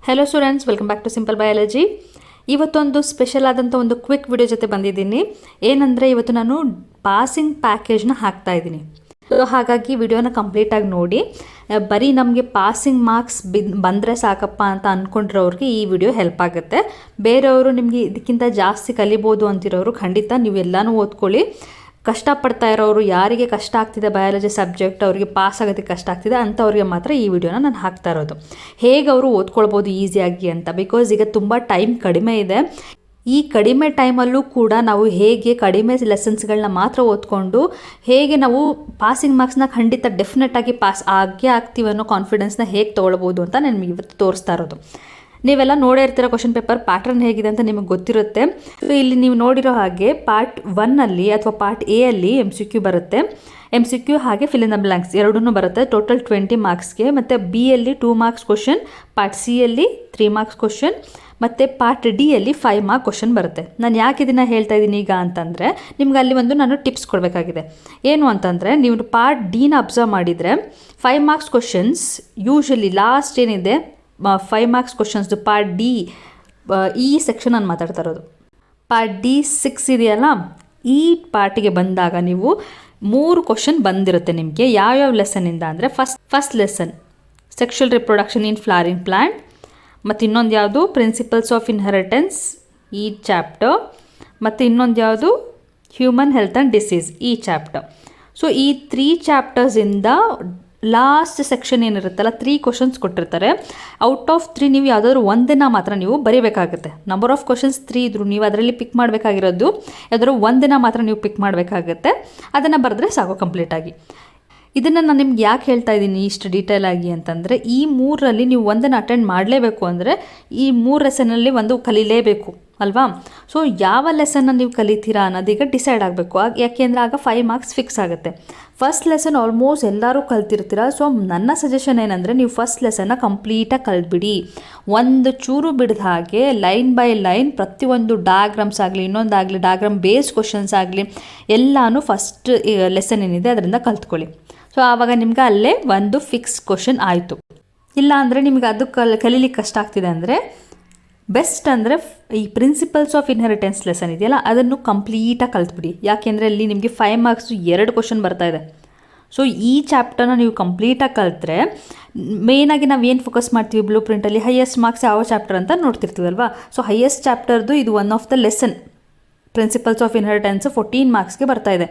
Hello students, welcome back to simple biology. ಇವತ್ತೊಂದು special ಆದಂಥ ಒಂದು ಕ್ವಿಕ್ ವಿಡಿಯೋ ಜೊತೆ ಬಂದಿದ್ದೀನಿ. ಏನಂದರೆ ಇವತ್ತು ನಾನು ಪಾಸಿಂಗ್ ಪ್ಯಾಕೇಜ್ನ ಹಾಕ್ತಾ ಇದ್ದೀನಿ. ಸೊ ಹಾಗಾಗಿ ವಿಡಿಯೋನ ಕಂಪ್ಲೀಟಾಗಿ ನೋಡಿ. ಬರೀ ನಮಗೆ ಪಾಸಿಂಗ್ ಮಾರ್ಕ್ಸ್ ಬಂದರೆ ಸಾಕಪ್ಪ ಅಂತ ಅಂದ್ಕೊಂಡಿರೋರಿಗೆ ಈ ವಿಡಿಯೋ ಹೆಲ್ಪ್ ಆಗುತ್ತೆ. ಬೇರೆಯವರು ನಿಮಗೆ ಇದಕ್ಕಿಂತ ಜಾಸ್ತಿ ಕಲಿಬೋದು ಅಂತಿರೋರು ಖಂಡಿತ ನೀವು ಎಲ್ಲನೂ ಓದ್ಕೊಳ್ಳಿ. ಕಷ್ಟಪಡ್ತಾ ಇರೋರು, ಯಾರಿಗೆ ಕಷ್ಟ ಆಗ್ತಿದೆ ಬಯಾಲಜಿ ಸಬ್ಜೆಕ್ಟ್, ಅವರಿಗೆ ಪಾಸ್ ಆಗೋದಕ್ಕೆ ಕಷ್ಟ ಆಗ್ತಿದೆ ಅಂಥವ್ರಿಗೆ ಮಾತ್ರ ಈ ವಿಡಿಯೋನ ನಾನು ಹಾಕ್ತಾ ಇರೋದು. ಹೇಗೆ ಅವರು ಓದ್ಕೊಳ್ಬೋದು ಈಸಿಯಾಗಿ ಅಂತ. ಬಿಕಾಸ್ ಈಗ ತುಂಬ ಟೈಮ್ ಕಡಿಮೆ ಇದೆ. ಈ ಕಡಿಮೆ ಟೈಮಲ್ಲೂ ಕೂಡ ನಾವು ಹೇಗೆ ಕಡಿಮೆ ಲೆಸನ್ಸ್ಗಳನ್ನ ಮಾತ್ರ ಓದ್ಕೊಂಡು ಹೇಗೆ ನಾವು ಪಾಸಿಂಗ್ ಮಾರ್ಕ್ಸ್ನ ಖಂಡಿತ ಡೆಫಿನೆಟಾಗಿ ಪಾಸ್ ಆಗೇ ಆಗ್ತೀವಿ ಅನ್ನೋ ಕಾನ್ಫಿಡೆನ್ಸ್ನ ಹೇಗೆ ತೊಗೊಳ್ಬೋದು ಅಂತ ನಾನು ನಿಮಗೆ ಇವತ್ತು ತೋರಿಸ್ತಾ ಇರೋದು. ನೀವೆಲ್ಲ ನೋಡೇ ಇರ್ತೀರ ಕ್ವಶನ್ ಪೇಪರ್ ಪ್ಯಾಟರ್ನ್ ಹೇಗಿದೆ ಅಂತ ನಿಮಗೆ ಗೊತ್ತಿರುತ್ತೆ. ಸೊ ಇಲ್ಲಿ ನೀವು ನೋಡಿರೋ ಹಾಗೆ ಪಾರ್ಟ್ 1 ಅಥವಾ ಪಾರ್ಟ್ ಎ ಅಲ್ಲಿ MCQ ಬರುತ್ತೆ. MCQ ಹಾಗೆ ಫಿಲ್ ಇನ್ ದ ಬ್ಲ್ಯಾಂಕ್ಸ್ ಎರಡೂ ಬರುತ್ತೆ. ಟೋಟಲ್ 20 ಮಾರ್ಕ್ಸ್ಗೆ. ಮತ್ತು ಬಿ ಅಲ್ಲಿ 2 ಮಾರ್ಕ್ಸ್ ಕ್ವಶನ್, ಪಾರ್ಟ್ ಸಿ ಅಲ್ಲಿ 3 ಮಾರ್ಕ್ಸ್ ಕ್ವಶನ್, ಮತ್ತು ಪಾರ್ಟ್ ಡಿ ಅಲ್ಲಿ 5 ಮಾರ್ಕ್ ಕ್ವಶನ್ ಬರುತ್ತೆ. ನಾನು ಯಾಕೆ ಇದನ್ನು ಹೇಳ್ತಾ ಇದ್ದೀನಿ ಈಗ ಅಂತಂದರೆ ನಿಮ್ಗೆ ಅಲ್ಲಿ ಒಂದು ನಾನು ಟಿಪ್ಸ್ ಕೊಡಬೇಕಾಗಿದೆ. ಏನು ಅಂತಂದರೆ ನೀವು ಪಾರ್ಟ್ ಡಿನ ಅಬ್ಸರ್ವ್ ಮಾಡಿದರೆ 5 ಮಾರ್ಕ್ಸ್ ಕ್ವಶನ್ಸ್ ಯೂಶಲಿ ಲಾಸ್ಟ್ ಏನಿದೆ 5 ಮಾರ್ಕ್ಸ್ ಕ್ವಶನ್ಸ್ದು ಪಾರ್ಟ್ ಡಿ ಈ ಸೆಕ್ಷನ್ ನಾನು ಮಾತಾಡ್ತಾ ಇರೋದು. ಪಾರ್ಟ್ ಡಿ 6 ಇದೆಯಲ್ಲ, ಈ ಪಾರ್ಟಿಗೆ ಬಂದಾಗ ನೀವು 3 ಕ್ವಶನ್ ಬಂದಿರುತ್ತೆ ನಿಮಗೆ. ಯಾವ್ಯಾವ ಲೆಸನ್ನಿಂದ ಅಂದರೆ ಫಸ್ಟ್ ಲೆಸನ್ ಸೆಕ್ಷುವಲ್ ರಿಪ್ರೊಡಕ್ಷನ್ ಇನ್ ಫ್ಲವರಿಂಗ್ ಪ್ಲ್ಯಾಂಟ್, ಮತ್ತು ಇನ್ನೊಂದು ಯಾವುದು ಪ್ರಿನ್ಸಿಪಲ್ಸ್ ಆಫ್ ಇನ್ಹೆರಿಟೆನ್ಸ್ ಈ ಚಾಪ್ಟರ್, ಮತ್ತು ಇನ್ನೊಂದು ಯಾವುದು ಹ್ಯೂಮನ್ ಹೆಲ್ತ್ ಆ್ಯಂಡ್ ಡಿಸೀಸ್ ಈ ಚಾಪ್ಟರ್. ಸೊ ಈ 3 ಚಾಪ್ಟರ್ಸಿಂದ ಲಾಸ್ಟ್ ಸೆಕ್ಷನ್ ಏನಿರುತ್ತಲ್ಲ 3 ಕ್ವಶನ್ಸ್ ಕೊಟ್ಟಿರ್ತಾರೆ. ಔಟ್ ಆಫ್ 3 ನೀವು ಯಾವುದಾದ್ರೂ ಒಂದಿನ ಮಾತ್ರ ನೀವು ಬರೀಬೇಕಾಗುತ್ತೆ. ನಂಬರ್ ಆಫ್ ಕ್ವಶನ್ಸ್ 3 ಇದ್ದರೂ ನೀವು ಅದರಲ್ಲಿ ಪಿಕ್ ಮಾಡಬೇಕಾಗಿರೋದು ಯಾವುದಾದ್ರೂ ಒಂದಿನ ಮಾತ್ರ ನೀವು ಪಿಕ್ ಮಾಡಬೇಕಾಗುತ್ತೆ. ಅದನ್ನು ಬರೆದ್ರೆ ಸಾಕು ಕಂಪ್ಲೀಟಾಗಿ. ಇದನ್ನು ನಾನು ನಿಮ್ಗೆ ಯಾಕೆ ಹೇಳ್ತಾ ಇದ್ದೀನಿ ಇಷ್ಟು ಡೀಟೇಲ್ ಆಗಿ ಅಂತಂದರೆ, ಈ 3ರಲ್ಲಿ ನೀವು ಒಂದನ್ನು ಅಟೆಂಡ್ ಮಾಡಲೇಬೇಕು ಅಂದರೆ ಈ 3 ಲೆಸನಲ್ಲಿ ಒಂದು ಕಲೀಲೇಬೇಕು ಅಲ್ವಾ. ಸೊ ಯಾವ ಲೆಸನ್ನ ನೀವು ಕಲಿತೀರಾ ಅನ್ನೋದೀಗ ಡಿಸೈಡ್ ಆಗಬೇಕು. ಯಾಕೆಂದರೆ ಆಗ 5 ಮಾರ್ಕ್ಸ್ ಫಿಕ್ಸ್ ಆಗುತ್ತೆ. ಫಸ್ಟ್ ಲೆಸನ್ ಆಲ್ಮೋಸ್ಟ್ ಎಲ್ಲರೂ ಕಲ್ತಿರ್ತೀರ. ಸೊ ನನ್ನ ಸಜೆಷನ್ ಏನಂದರೆ ನೀವು ಫಸ್ಟ್ ಲೆಸನ್ನ ಕಂಪ್ಲೀಟಾಗಿ ಕಲ್ತ್ಬಿಡಿ. ಒಂದು ಚೂರು ಬಿಡ್ದ ಹಾಗೆ ಲೈನ್ ಬೈ ಲೈನ್ ಪ್ರತಿಯೊಂದು ಡಯಾಗ್ರಾಮ್ಸ್ ಆಗಲಿ, ಇನ್ನೊಂದಾಗಲಿ ಡಯಾಗ್ರಾಮ್ ಬೇಸ್ಡ್ ಕ್ವಶನ್ಸ್ ಆಗಲಿ ಎಲ್ಲನೂ ಫಸ್ಟ್ ಲೆಸನ್ ಏನಿದೆ ಅದರಿಂದ ಕಲ್ತ್ಕೊಳ್ಳಿ. ಸೊ ಆವಾಗ ನಿಮ್ಗೆ ಅಲ್ಲೇ ಒಂದು ಫಿಕ್ಸ್ ಕ್ವಶನ್ ಆಯಿತು. ಇಲ್ಲ ಅಂದರೆ ನಿಮ್ಗೆ ಅದು ಕಲೀಲಿಕ್ಕೆ ಕಷ್ಟ ಆಗ್ತಿದೆ ಅಂದರೆ ಬೆಸ್ಟ್ ಅಂದರೆ ಈ ಪ್ರಿನ್ಸಿಪಲ್ಸ್ ಆಫ್ ಇನ್ಹೆರಿಟೆನ್ಸ್ ಲೆಸನ್ ಇದೆಯಲ್ಲ ಅದನ್ನು ಕಂಪ್ಲೀಟಾಗಿ ಕಲ್ತ್ಬಿಡಿ. ಯಾಕೆಂದರೆ ಅಲ್ಲಿ ನಿಮಗೆ 5 ಮಾರ್ಕ್ಸ್ 2 ಕ್ವಶನ್ ಬರ್ತಾ ಇದೆ. ಸೊ ಈ ಚಾಪ್ಟರ್ನ ನೀವು ಕಂಪ್ಲೀಟಾಗಿ ಕಲಿತ್ರೆ ಮೇಯ್ನಾಗಿ ನಾವು ಏನು ಫೋಕಸ್ ಮಾಡ್ತೀವಿ ಬ್ಲೂ ಪ್ರಿಂಟಲ್ಲಿ ಹೈಯೆಸ್ಟ್ ಮಾರ್ಕ್ಸ್ ಯಾವ ಚಾಪ್ಟರ್ ಅಂತ ನೋಡ್ತಿರ್ತೀವಲ್ವಾ. ಸೊ ಹೈಯೆಸ್ಟ್ ಚಾಪ್ಟರ್ದು ಇದು one of the lesson principles of inheritance 14 ಮಾರ್ಕ್ಸ್ಗೆ ಬರ್ತಾ ಇದೆ.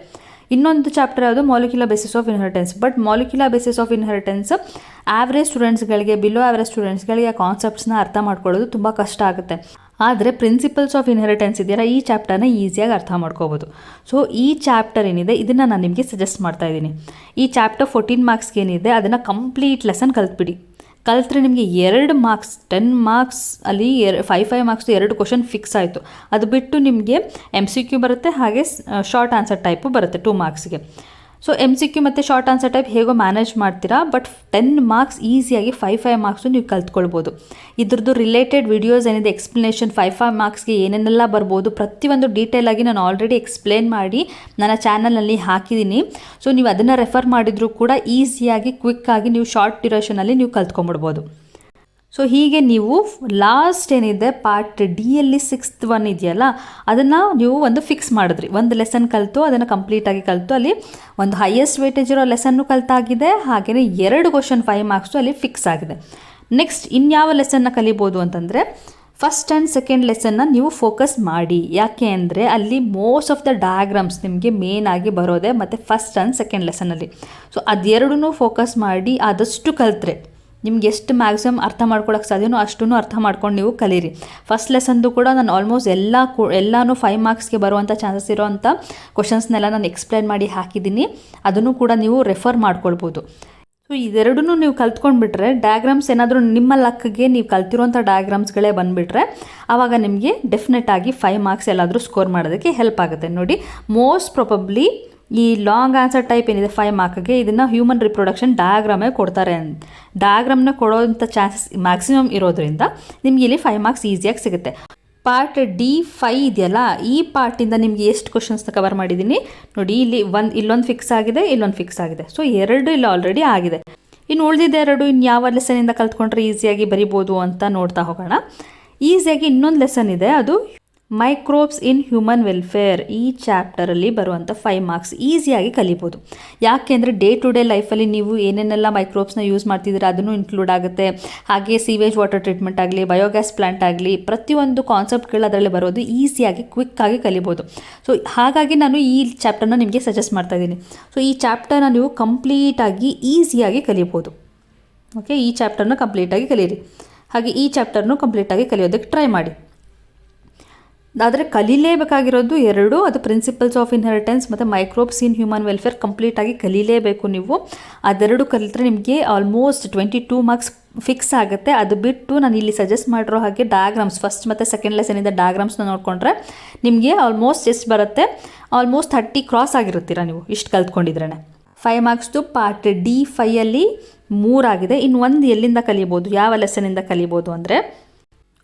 ಇನ್ನೊಂದು ಚಾಪ್ಟರ್ ಯಾವುದು molecular basis of inheritance. But molecular basis of inheritance average ಸ್ಟೂಡೆಂಟ್ಸ್ಗಳಿಗೆ, ಬಿಲೋ ಆವ್ರೇಜ್ ಸ್ಟೂಡೆಂಟ್ಸ್ಗಳಿಗೆ ಆ ಕಾನ್ಸೆಪ್ಟ್ಸ್ನ ಅರ್ಥ ಮಾಡ್ಕೊಳ್ಳೋದು ತುಂಬ ಕಷ್ಟ ಆಗುತ್ತೆ. ಆದರೆ ಪ್ರಿನ್ಸಿಪಲ್ಸ್ ಆಫ್ ಇನ್ಹೆರಿಟೆನ್ಸ್ ಇದೆಯಲ್ಲ ಈ ಚಾಪ್ಟರ್ನ ಈಸಿಯಾಗಿ ಅರ್ಥ ಮಾಡ್ಕೋಬೋದು. ಸೊ ಈ ಚಾಪ್ಟರ್ ಏನಿದೆ ಇದನ್ನು ನಾನು ನಿಮಗೆ ಸಜೆಸ್ಟ್ ಮಾಡ್ತಾ ಇದ್ದೀನಿ. ಈ ಚಾಪ್ಟರ್ 14 ಮಾರ್ಕ್ಸ್ಗೆ ಏನಿದೆ ಅದನ್ನು ಕಂಪ್ಲೀಟ್ ಲೆಸನ್ ಕಲ್ತ್ಬಿಡಿ. ಕಲ್ತ್ರೆ ನಿಮಗೆ 2 ಮಾರ್ಕ್ಸ್ 10 ಮಾರ್ಕ್ಸ್ ಅಲ್ಲಿ 5 ಮಾರ್ಕ್ಸ್ 2 ಕ್ವಶನ್ ಫಿಕ್ಸ್ ಆಯಿತು. ಅದು ಬಿಟ್ಟು ನಿಮಗೆ MCQ ಬರುತ್ತೆ, ಹಾಗೆ ಶಾರ್ಟ್ ಆನ್ಸರ್ ಟೈಪು ಬರುತ್ತೆ 2 ಮಾರ್ಕ್ಸ್ಗೆ. ಸೊ MCQ ಮತ್ತು ಶಾರ್ಟ್ ಆನ್ಸರ್ ಟೈಪ್ ಹೇಗೋ ಮ್ಯಾನೇಜ್ ಮಾಡ್ತೀರಾ. ಬಟ್ 10 ಮಾರ್ಕ್ಸ್ ಈಸಿಯಾಗಿ 5 ಮಾರ್ಕ್ಸು ನೀವು ಕಲ್ತ್ಕೊಳ್ಬೋದು. ಇದ್ರದ್ದು ರಿಲೇಟೆಡ್ ವಿಡಿಯೋಸ್ ಏನಿದೆ ಎಕ್ಸ್ಪ್ಲನೇಷನ್ 5 ಮಾರ್ಕ್ಸ್ಗೆ ಏನೇನೆಲ್ಲ ಬರ್ಬೋದು ಪ್ರತಿಯೊಂದು ಡೀಟೇಲಾಗಿ ನಾನು ಆಲ್ರೆಡಿ ಎಕ್ಸ್ಪ್ಲೇನ್ ಮಾಡಿ ನನ್ನ ಚಾನಲ್ನಲ್ಲಿ ಹಾಕಿದ್ದೀನಿ. ಸೊ ನೀವು ಅದನ್ನು ರೆಫರ್ ಮಾಡಿದರೂ ಕೂಡ ಈಸಿಯಾಗಿ ಕ್ವಿಕ್ಕಾಗಿ ನೀವು ಶಾರ್ಟ್ ಡ್ಯೂರೇಷನಲ್ಲಿ ನೀವು ಕಲ್ತ್ಕೊಂಡ್ಬಿಡ್ಬೋದು. ಸೊ ಹೀಗೆ ನೀವು ಲಾಸ್ಟ್ ಏನಿದೆ ಪಾರ್ಟ್ ಡಿಯಲ್ಲಿ 6th ಒನ್ ಇದೆಯಲ್ಲ ಅದನ್ನು ನೀವು ಒಂದು ಫಿಕ್ಸ್ ಮಾಡಿದ್ರಿ. ಒಂದು ಲೆಸನ್ ಕಲಿತು ಅದನ್ನು ಕಂಪ್ಲೀಟಾಗಿ ಕಲಿತು ಅಲ್ಲಿ ಒಂದು ಹೈಯೆಸ್ಟ್ ವೇಟೇಜ್ ಇರೋ ಲೆಸನ್ನು ಕಲಿತಾಗಿದೆ. ಹಾಗೆಯೇ 2 ಕ್ವಶನ್ 5 ಮಾರ್ಕ್ಸು ಅಲ್ಲಿ ಫಿಕ್ಸ್ ಆಗಿದೆ. ನೆಕ್ಸ್ಟ್ ಇನ್ಯಾವ ಲೆಸನ್ನ ಕಲಿಬೋದು ಅಂತಂದರೆ ಫಸ್ಟ್ ಆ್ಯಂಡ್ ಸೆಕೆಂಡ್ ಲೆಸನ್ನ ನೀವು ಫೋಕಸ್ ಮಾಡಿ. ಯಾಕೆ ಅಂದರೆ ಅಲ್ಲಿ ಮೋಸ್ಟ್ ಆಫ್ ದ ಡಯಾಗ್ರಾಮ್ಸ್ ನಿಮಗೆ ಮೇನ್ ಆಗಿ ಬರೋದೆ ಮತ್ತು ಫಸ್ಟ್ ಆ್ಯಂಡ್ ಸೆಕೆಂಡ್ ಲೆಸನಲ್ಲಿ. ಸೊ ಅದೆರಡನ್ನೂ ಫೋಕಸ್ ಮಾಡಿ ಆದಷ್ಟು ಕಲಿತ್ರೆ ನಿಮ್ಗೆ ಎಷ್ಟು ಮ್ಯಾಕ್ಸಿಮಮ್ ಅರ್ಥ ಮಾಡ್ಕೊಳಕ್ಕೆ ಸಾಧ್ಯನೋ ಅಷ್ಟೂ ಅರ್ಥ ಮಾಡ್ಕೊಂಡು ನೀವು ಕಲೀರಿ. ಫಸ್ಟ್ ಲೆಸನ್ದು ಕೂಡ ನಾನು ಆಲ್ಮೋಸ್ಟ್ ಎಲ್ಲನೂ 5 ಮಾರ್ಕ್ಸ್ಗೆ ಬರುವಂಥ ಚಾನ್ಸಸ್ ಇರೋವಂಥ ಕ್ವಶನ್ಸ್ನೆಲ್ಲ ನಾನು ಎಕ್ಸ್ಪ್ಲೇನ್ ಮಾಡಿ ಹಾಕಿದ್ದೀನಿ. ಅದನ್ನು ಕೂಡ ನೀವು ರೆಫರ್ ಮಾಡ್ಕೊಳ್ಬೋದು. ಸೊ ಇದೆರಡನ್ನೂ ನೀವು ಕಲ್ತ್ಕೊಂಡ್ಬಿಟ್ರೆ ಡಯಾಗ್ರಾಮ್ಸ್ ಏನಾದರೂ ನಿಮ್ಮ ಲಕ್ಗೆ ನೀವು ಕಲ್ತಿರೋಂಥ ಡಯಾಗ್ರಾಮ್ಸ್ಗಳೇ ಬಂದುಬಿಟ್ರೆ ಆವಾಗ ನಿಮಗೆ ಡೆಫಿನೆಟಾಗಿ 5 ಮಾರ್ಕ್ಸ್ ಎಲ್ಲಾದರೂ ಸ್ಕೋರ್ ಮಾಡೋದಕ್ಕೆ ಹೆಲ್ಪ್ ಆಗುತ್ತೆ. ನೋಡಿ ಮೋಸ್ಟ್ ಪ್ರೊಬಬ್ಲಿ ಈ ಲಾಂಗ್ ಆನ್ಸರ್ ಟೈಪ್ ಏನಿದೆ 5 ಮಾರ್ಕ್ಗೆ ಇದನ್ನು ಹ್ಯೂಮನ್ ರಿಪ್ರೊಡಕ್ಷನ್ ಡಯಾಗ್ರಾಮೇ ಕೊಡ್ತಾರೆ. ಡಯಾಗ್ರಾಮ್ನ ಕೊಡೋವಂಥ ಚಾನ್ಸಸ್ ಮ್ಯಾಕ್ಸಿಮಮ್ ಇರೋದ್ರಿಂದ ನಿಮಗೆ ಇಲ್ಲಿ 5 ಮಾರ್ಕ್ಸ್ ಈಸಿಯಾಗಿ ಸಿಗುತ್ತೆ. ಪಾರ್ಟ್ D5 ಇದೆಯಲ್ಲ ಈ ಪಾರ್ಟಿಂದ ನಿಮಗೆ ಎಷ್ಟು ಕ್ವಶನ್ಸ್ನ ಕವರ್ ಮಾಡಿದ್ದೀನಿ ನೋಡಿ. ಇಲ್ಲೊಂದು ಫಿಕ್ಸ್ ಆಗಿದೆ, ಇಲ್ಲೊಂದು ಫಿಕ್ಸ್ ಆಗಿದೆ. ಸೊ 2 ಇಲ್ಲಿ ಆಲ್ರೆಡಿ ಆಗಿದೆ. ಇನ್ನು ಉಳಿದಿದ್ದ ಎರಡು ಇನ್ನು ಯಾವ ಲೆಸನಿಂದ ಕಲ್ತ್ಕೊಂಡ್ರೆ ಈಸಿಯಾಗಿ ಬರಿಬೋದು ಅಂತ ನೋಡ್ತಾ ಹೋಗೋಣ. ಈಸಿಯಾಗಿ ಇನ್ನೊಂದು ಲೆಸನ್ ಇದೆ, ಅದು ಮೈಕ್ರೋಬ್ಸ್ ಇನ್ ಹ್ಯೂಮನ್ ವೆಲ್ಫೇರ್. ಈ ಚಾಪ್ಟರಲ್ಲಿ ಬರುವಂಥ 5 ಮಾರ್ಕ್ಸ್ ಈಸಿಯಾಗಿ ಕಲಿಬೋದು. ಯಾಕೆಂದರೆ ಡೇ ಟು ಡೇ ಲೈಫಲ್ಲಿ ನೀವು ಏನೇನೆಲ್ಲ ಮೈಕ್ರೋಬ್ಸ್ನ ಯೂಸ್ ಮಾಡ್ತಿದ್ದೀರಾ ಅದನ್ನು ಇನ್ಕ್ಲೂಡ್ ಆಗುತ್ತೆ. ಹಾಗೆ ಸೀವೇಜ್ ವಾಟರ್ ಟ್ರೀಟ್ಮೆಂಟ್ ಆಗಲಿ, ಬಯೋಗ್ಯಾಸ್ ಪ್ಲಾಂಟ್ ಆಗಲಿ, ಪ್ರತಿಯೊಂದು ಕಾನ್ಸೆಪ್ಟ್ಗಳು ಅದರಲ್ಲಿ ಬರೋದು ಈಸಿಯಾಗಿ ಕ್ವಿಕ್ಕಾಗಿ ಕಲಿಬೋದು. ಸೊ ಹಾಗಾಗಿ ನಾನು ಈ ಚಾಪ್ಟರ್ನ ನಿಮಗೆ ಸಜೆಸ್ಟ್ ಮಾಡ್ತಾ ಇದ್ದೀನಿ. ಸೊ ಈ ಚಾಪ್ಟರ್ನ ನೀವು ಕಂಪ್ಲೀಟಾಗಿ ಈಸಿಯಾಗಿ ಕಲಿಬೋದು. ಓಕೆ, ಈ ಚಾಪ್ಟರ್ನ ಕಂಪ್ಲೀಟಾಗಿ ಕಲೀರಿ. ಹಾಗೆ ಈ ಚಾಪ್ಟರ್ನು ಕಂಪ್ಲೀಟಾಗಿ ಕಲಿಯೋದಕ್ಕೆ ಟ್ರೈ ಮಾಡಿ. ಆದರೆ ಕಲೀಲೇಬೇಕಾಗಿರೋದು ಎರಡು, ಅದು ಪ್ರಿನ್ಸಿಪಲ್ಸ್ ಆಫ್ ಇನ್ಹೆರಿಟೆನ್ಸ್ ಮತ್ತು ಮೈಕ್ರೋಬ್ಸ್ ಇನ್ ಹ್ಯೂಮನ್ ವೆಲ್ಫೇರ್ ಕಂಪ್ಲೀಟಾಗಿ ಕಲೀಲೇಬೇಕು ನೀವು. ಅದೆರಡು ಕಲಿತ್ರೆ ನಿಮಗೆ ಆಲ್ಮೋಸ್ಟ್ 22 ಮಾರ್ಕ್ಸ್ ಫಿಕ್ಸ್ ಆಗುತ್ತೆ. ಅದು ಬಿಟ್ಟು ನಾನು ಇಲ್ಲಿ ಸಜೆಸ್ಟ್ ಮಾಡಿರೋ ಹಾಗೆ ಡಯಾಗ್ರಾಮ್ಸ್ ಫಸ್ಟ್ ಮತ್ತು ಸೆಕೆಂಡ್ ಲೆಸನಿಂದ ಡಯಾಗ್ರಾಮ್ಸ್ನ ನೋಡಿಕೊಂಡ್ರೆ ನಿಮಗೆ ಆಲ್ಮೋಸ್ಟ್ ಎಷ್ಟು ಬರುತ್ತೆ, ಆಲ್ಮೋಸ್ಟ್ 30 ಕ್ರಾಸ್ ಆಗಿರುತ್ತೀರ ನೀವು ಇಷ್ಟು ಕಲ್ತ್ಕೊಂಡಿದ್ರೇ. 5 ಮಾರ್ಕ್ಸ್ದು ಪಾರ್ಟ್ D5 3 ಆಗಿದೆ. ಇನ್ನು ಒಂದು ಎಲ್ಲಿಂದ ಕಲಿಬೋದು, ಯಾವ ಲೆಸನಿಂದ ಕಲಿಬೋದು ಅಂದರೆ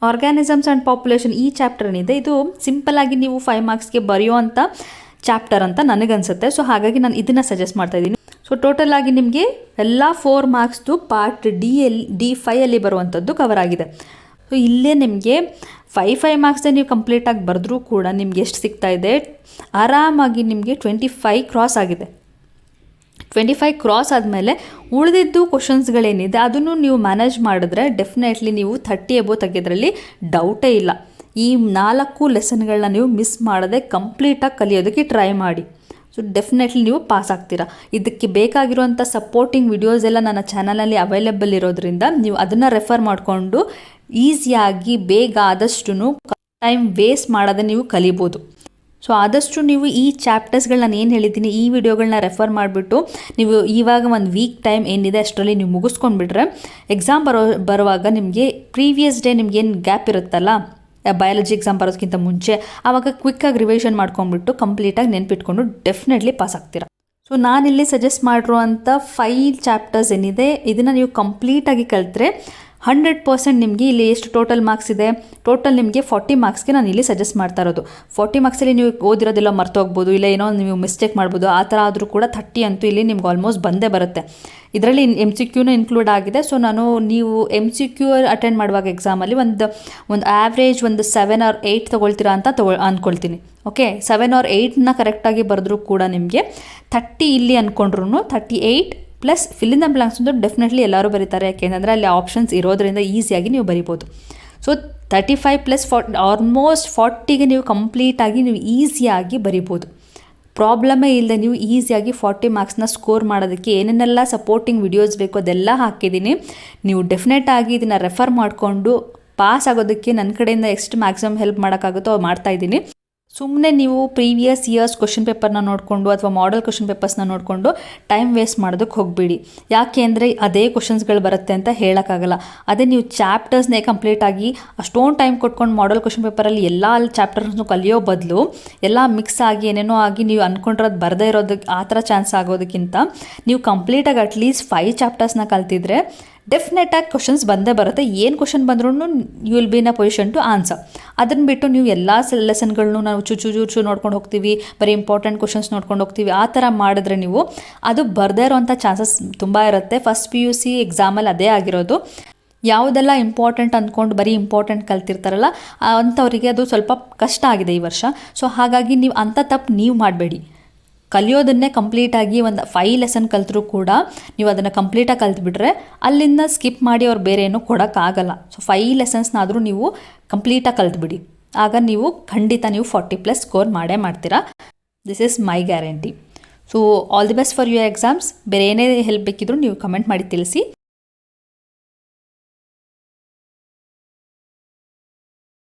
ಆರ್ಗ್ಯಾನಿಸಮ್ಸ್ ಆ್ಯಂಡ್ ಪಾಪ್ಯುಲೇಷನ್. ಈ ಚಾಪ್ಟರ್ ಏನಿದೆ ಇದು ಸಿಂಪಲ್ಲಾಗಿ ನೀವು 5 ಮಾರ್ಕ್ಸ್ಗೆ ಬರೆಯೋವಂಥ ಚಾಪ್ಟರ್ ಅಂತ ನನಗನ್ಸುತ್ತೆ. ಸೊ ಹಾಗಾಗಿ ನಾನು ಇದನ್ನು ಸಜೆಸ್ಟ್ ಮಾಡ್ತಾ ಇದ್ದೀನಿ. ಸೊ ಟೋಟಲ್ ಆಗಿ ನಿಮಗೆ ಎಲ್ಲ 4 ಮಾರ್ಕ್ಸ್ದು ಪಾರ್ಟ್ D5 ಬರುವಂಥದ್ದು ಕವರ್ ಆಗಿದೆ. ಸೊ ಇಲ್ಲೇ ನಿಮಗೆ 5 ಮಾರ್ಕ್ಸ್ದೇ ನೀವು ಕಂಪ್ಲೀಟಾಗಿ ಬರೆದ್ರೂ ಕೂಡ ನಿಮ್ಗೆ ಎಷ್ಟು ಸಿಗ್ತಾ ಇದೆ, ಆರಾಮಾಗಿ ನಿಮಗೆ 25 ಕ್ರಾಸ್ ಆಗಿದೆ. 25 ಕ್ರಾಸ್ ಆದಮೇಲೆ ಉಳಿದಿದ್ದು ಕ್ವಶನ್ಸ್ಗಳೇನಿದೆ ಅದನ್ನು ನೀವು ಮ್ಯಾನೇಜ್ ಮಾಡಿದ್ರೆ ಡೆಫಿನೆಟ್ಲಿ ನೀವು 30 ಎಬೋ ತೆಗೆಯೋದ್ರಲ್ಲಿ ಡೌಟೇ ಇಲ್ಲ. ಈ 4 ಲೆಸನ್ಗಳನ್ನ ನೀವು ಮಿಸ್ ಮಾಡದೆ ಕಂಪ್ಲೀಟಾಗಿ ಕಲಿಯೋದಕ್ಕೆ ಟ್ರೈ ಮಾಡಿ. ಸೊ ಡೆಫಿನೆಟ್ಲಿ ನೀವು ಪಾಸ್ ಆಗ್ತೀರಾ. ಇದಕ್ಕೆ ಬೇಕಾಗಿರುವಂಥ ಸಪೋರ್ಟಿಂಗ್ ವಿಡಿಯೋಸ್ ಎಲ್ಲ ನನ್ನ ಚಾನಲಲ್ಲಿ ಅವೈಲೇಬಲ್ ಇರೋದ್ರಿಂದ ನೀವು ಅದನ್ನು ರೆಫರ್ ಮಾಡಿಕೊಂಡು ಈಸಿಯಾಗಿ ಬೇಗ ಆದಷ್ಟು ಟೈಮ್ ವೇಸ್ಟ್ ಮಾಡದೆ ನೀವು ಕಲಿಬೋದು. ಸೊ ಆದಷ್ಟು ನೀವು ಈ ಚಾಪ್ಟರ್ಸ್ಗಳು ನಾನು ಏನು ಹೇಳಿದ್ದೀನಿ ಈ ವಿಡಿಯೋಗಳನ್ನ ರೆಫರ್ ಮಾಡಿಬಿಟ್ಟು ನೀವು ಇವಾಗ ಒಂದು ವೀಕ್ ಟೈಮ್ ಏನಿದೆ ಅಷ್ಟರಲ್ಲಿ ನೀವು ಮುಗಿಸ್ಕೊಂಡ್ಬಿಟ್ರೆ ಎಕ್ಸಾಮ್ ಬರುವಾಗ ನಿಮಗೆ ಪ್ರೀವಿಯಸ್ ಡೇ ನಿಮ್ಗೇನು ಗ್ಯಾಪ್ ಇರುತ್ತಲ್ಲ ಬಯಾಲಜಿ ಎಕ್ಸಾಮ್ ಬರೋದಕ್ಕಿಂತ ಮುಂಚೆ, ಆವಾಗ ಕ್ವಿಕ್ಕಾಗಿ ರಿವಿಷನ್ ಮಾಡ್ಕೊಂಡ್ಬಿಟ್ಟು ಕಂಪ್ಲೀಟಾಗಿ ನೆನ್ಪಿಟ್ಕೊಂಡು ಡೆಫಿನೆಟ್ಲಿ ಪಾಸ್ ಆಗ್ತೀರಾ. ಸೊ ನಾನಿಲ್ಲಿ ಸಜೆಸ್ಟ್ ಮಾಡಿರುವಂಥ 5 ಚಾಪ್ಟರ್ಸ್ ಏನಿದೆ ಇದನ್ನು ನೀವು ಕಂಪ್ಲೀಟಾಗಿ ಕಲಿತ್ರೆ 100% ನಿಮಗೆ ಇಲ್ಲಿ ಎಷ್ಟು ಟೋಟಲ್ ಮಾರ್ಕ್ಸ್ ಇದೆ, ಟೋಟಲ್ ನಿಮಗೆ 40 ಮಾರ್ಕ್ಸ್ಗೆ ನಾನು ಇಲ್ಲಿ ಸಜೆಸ್ಟ್ ಮಾಡ್ತಾ ಇರೋದು. 40 ಮಾರ್ಕ್ಸಲ್ಲಿ ನೀವು ಓದಿರೋದೆಲ್ಲ ಮರ್ತೋಗ್ಬೋದು, ಇಲ್ಲ ಏನೋ ನೀವು ಮಿಸ್ಟೇಕ್ ಮಾಡ್ಬೋದು. ಆ ಥರ ಆದರೂ ಕೂಡ 30 ಅಂತೂ ಇಲ್ಲಿ ನಿಮ್ಗೆ ಆಲ್ಮೋಸ್ಟ್ ಬಂದೇ ಬರುತ್ತೆ. ಇದರಲ್ಲಿ MCQನೂ ಇನ್ಕ್ಲೂಡ್ ಆಗಿದೆ. ಸೊ ನೀವು MCQ ಅಟೆಂಡ್ ಮಾಡುವಾಗ ಎಕ್ಸಾಮಲ್ಲಿ ಒಂದು ಆ್ಯಾವ್ರೇಜ್ ಒಂದು 7 or 8 ತೊಗೊಳ್ತೀರಾ ಅಂತ ಅಂದ್ಕೊಳ್ತೀನಿ. ಓಕೆ, 7 or 8ನ ಕರೆಕ್ಟಾಗಿ ಬರೆದ್ರೂ ಕೂಡ ನಿಮಗೆ 30 ಇಲ್ಲಿ ಅಂದ್ಕೊಂಡ್ರು 38 plus fill in the blanks ಒಂದು ಡೆಫಿನೆಟ್ಲಿ ಎಲ್ಲರೂ ಬರೀತಾರೆ. ಯಾಕೆಂದರೆ ಅಲ್ಲಿ ಆಪ್ಷನ್ಸ್ ಇರೋದ್ರಿಂದ ಈಸಿಯಾಗಿ ನೀವು ಬರಿಬೋದು. ಸೊ 35 ಪ್ಲಸ್ ಆಲ್ಮೋಸ್ಟ್ 40ಗೆ ನೀವು ಕಂಪ್ಲೀಟಾಗಿ ನೀವು ಈಸಿಯಾಗಿ ಬರಿಬೋದು. ಪ್ರಾಬ್ಲಮೇ ಇಲ್ಲದೆ ನೀವು ಈಸಿಯಾಗಿ 40 ಮಾರ್ಕ್ಸ್ನ ಸ್ಕೋರ್ ಮಾಡೋದಕ್ಕೆ ಏನೇನೆಲ್ಲ ಸಪೋರ್ಟಿಂಗ್ ವಿಡಿಯೋಸ್ ಬೇಕು ಅದೆಲ್ಲ ಹಾಕಿದ್ದೀನಿ. ನೀವು ಡೆಫಿನೆಟಾಗಿ ಇದನ್ನು ರೆಫರ್ ಮಾಡಿಕೊಂಡು ಪಾಸ್ ಆಗೋದಕ್ಕೆ ನನ್ನ ಕಡೆಯಿಂದ ಎಷ್ಟು ಮ್ಯಾಕ್ಸಿಮಮ್ ಹೆಲ್ಪ್ ಮಾಡೋಕ್ಕಾಗುತ್ತೋ ಮಾಡ್ತಾಯಿದ್ದೀನಿ. ಸುಮ್ಮನೆ ನೀವು ಪ್ರೀವಿಯಸ್ ಇಯರ್ಸ್ ಕ್ವಶನ್ ಪೇಪರ್ನ ನೋಡಿಕೊಂಡು ಅಥವಾ ಮಾಡೆಲ್ ಕ್ವಶನ್ ಪೇಪರ್ಸ್ನ ನೋಡಿಕೊಂಡು ಟೈಮ್ ವೇಸ್ಟ್ ಮಾಡೋದಕ್ಕೆ ಹೋಗಬೇಡಿ. ಯಾಕೆ ಅಂದರೆ ಅದೇ ಕ್ವಶನ್ಸ್ಗಳು ಬರುತ್ತೆ ಅಂತ ಹೇಳೋಕ್ಕಾಗಲ್ಲ. ಅದೇ ನೀವು ಚಾಪ್ಟರ್ಸ್ನೇ ಕಂಪ್ಲೀಟಾಗಿ ಅಷ್ಟೊಂದು ಟೈಮ್ ಕೊಟ್ಕೊಂಡು ಮಾಡೆಲ್ ಕ್ವಶನ್ ಪೇಪರಲ್ಲಿ ಎಲ್ಲ ಚಾಪ್ಟರ್ಸ್ನು ಕಲಿಯೋ ಬದಲು ಎಲ್ಲ ಮಿಕ್ಸ್ ಆಗಿ ಏನೇನೋ ಆಗಿ ನೀವು ಅಂದ್ಕೊಂಡಿರೋದು ಬರದೇ ಇರೋದಕ್ಕೆ ಆ ಥರ ಚಾನ್ಸ್ ಆಗೋದಕ್ಕಿಂತ ನೀವು ಕಂಪ್ಲೀಟಾಗಿ ಅಟ್ಲೀಸ್ಟ್ 5 ಚಾಪ್ಟರ್ಸ್ನ ಕಲ್ತಿದ್ರೆ ಡೆಫಿನೆಟಾಗಿ ಕ್ವಶನ್ಸ್ ಬಂದೇ ಬರುತ್ತೆ. ಏನು ಕ್ವಶನ್ ಬಂದ್ರೂ you will be in a position to answer. ಅದನ್ನು ಬಿಟ್ಟು ನೀವು ಎಲ್ಲ ಲೆಸನ್ಗಳನ್ನೂ ನಾವು ಚೂಚು ನೋಡ್ಕೊಂಡು ಹೋಗ್ತೀವಿ, ಬರೀ ಇಂಪಾರ್ಟೆಂಟ್ ಕ್ವಶನ್ಸ್ ನೋಡ್ಕೊಂಡು ಹೋಗ್ತೀವಿ, ಆ ಥರ ಮಾಡಿದ್ರೆ ನೀವು ಅದು ಬರದೇ ಇರೋವಂಥ ಚಾನ್ಸಸ್ ತುಂಬ ಇರುತ್ತೆ. ಫಸ್ಟ್ PUC ಎಕ್ಸಾಮಲ್ಲಿ ಅದೇ ಆಗಿರೋದು. ಯಾವುದೆಲ್ಲ ಇಂಪಾರ್ಟೆಂಟ್ ಅಂದ್ಕೊಂಡು ಬರೀ ಇಂಪಾರ್ಟೆಂಟ್ ಕಲ್ತಿರ್ತಾರಲ್ಲ ಅಂಥವರಿಗೆ ಅದು ಸ್ವಲ್ಪ ಕಷ್ಟ ಆಗಿದೆ ಈ ವರ್ಷ. ಸೊ ಹಾಗಾಗಿ ನೀವು ಅಂಥ ತಪ್ಪು ನೀವು ಮಾಡಬೇಡಿ. ಕಲಿಯೋದನ್ನೇ ಕಂಪ್ಲೀಟಾಗಿ ಒಂದು 5 ಲೆಸನ್ ಕಲ್ತರೂ ಕೂಡ ನೀವು ಅದನ್ನು ಕಂಪ್ಲೀಟಾಗಿ ಕಲ್ತ್ಬಿಟ್ರೆ ಅಲ್ಲಿಂದ ಸ್ಕಿಪ್ ಮಾಡಿ ಅವ್ರು ಬೇರೆ ಏನೂ ಕೊಡೋಕ್ಕಾಗಲ್ಲ. ಸೊ 5 ಲೆಸನ್ಸ್ನಾದರೂ ನೀವು ಕಂಪ್ಲೀಟಾಗಿ ಕಲ್ತ್ಬಿಡಿ. ಆಗ ನೀವು ಖಂಡಿತ ನೀವು 40+ ಸ್ಕೋರ್ ಮಾಡೇ ಮಾಡ್ತೀರಾ. This is my guarantee. So all the best for your exams. ಬೇರೆ ಏನೇ ಹೆಲ್ಪ್ ಬೇಕಿದ್ರೂ ನೀವು ಕಮೆಂಟ್ ಮಾಡಿ ತಿಳಿಸಿ.